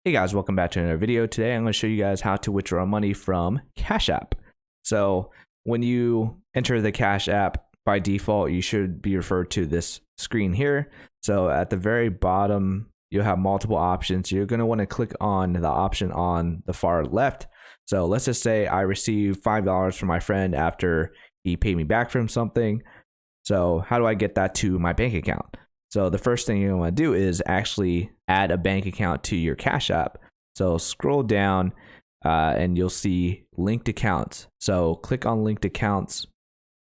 Hey guys, welcome back to another video. Today I'm going to show you guys how to withdraw money from Cash App. So when you enter the Cash App, by default, you should be referred to this screen here. So at the very bottom, you'll have multiple options. You're going to want to click on the option on the far left. So let's just say I received $5 from my friend after he paid me back from something. So how do I get that to my bank account? So the first thing you want to do is actually add a bank account to your Cash App. So scroll down and you'll see linked accounts. So click on linked accounts,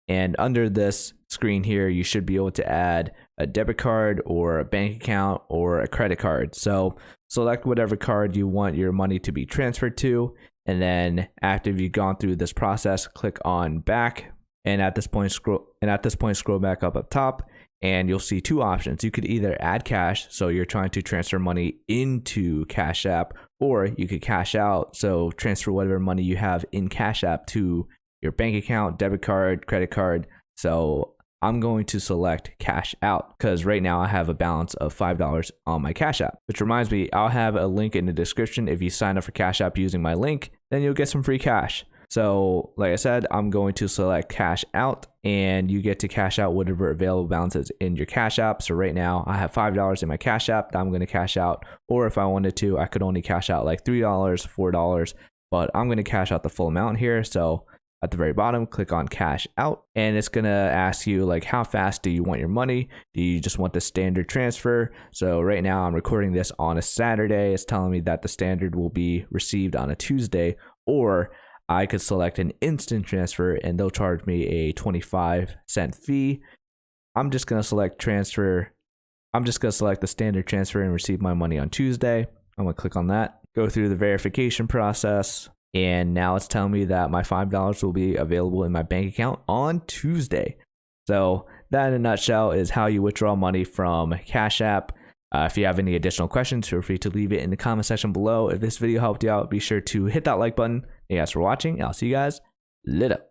and under this screen here, you should be able to add a debit card or a bank account or a credit card. So select whatever card you want your money to be transferred to. And then after you've gone through this process, click on back. And at this point, scroll back up top, and you'll see two options. You could either add cash, so you're trying to transfer money into Cash App, or you could cash out, so transfer whatever money you have in Cash App to your bank account, debit card, credit card. So I'm going to select cash out because right now I have a balance of $5 on my Cash App. Which reminds me, I'll have a link in the description. If you sign up for Cash App using my link, then you'll get some free cash. So like I said, I'm going to select cash out, and you get to cash out whatever available balance is in your Cash App. So right now I have $5 in my Cash App that I'm going to cash out, or if I wanted to, I could only cash out like $3, $4, but I'm going to cash out the full amount here. So at the very bottom, click on cash out, and it's going to ask you like, how fast do you want your money? Do you just want the standard transfer? So right now I'm recording this on a Saturday. It's telling me that the standard will be received on a Tuesday, or I could select an instant transfer and they'll charge me a 25-cent fee. I'm just going to select transfer. I'm just going to select the standard transfer and receive my money on Tuesday. I'm going to click on that, go through the verification process. And now it's telling me that my $5 will be available in my bank account on Tuesday. So that in a nutshell is how you withdraw money from Cash App. If you have any additional questions, feel free to leave it in the comment section below. If this video helped you out, be sure to hit that like button. Thank you guys for watching. I'll see you guys later.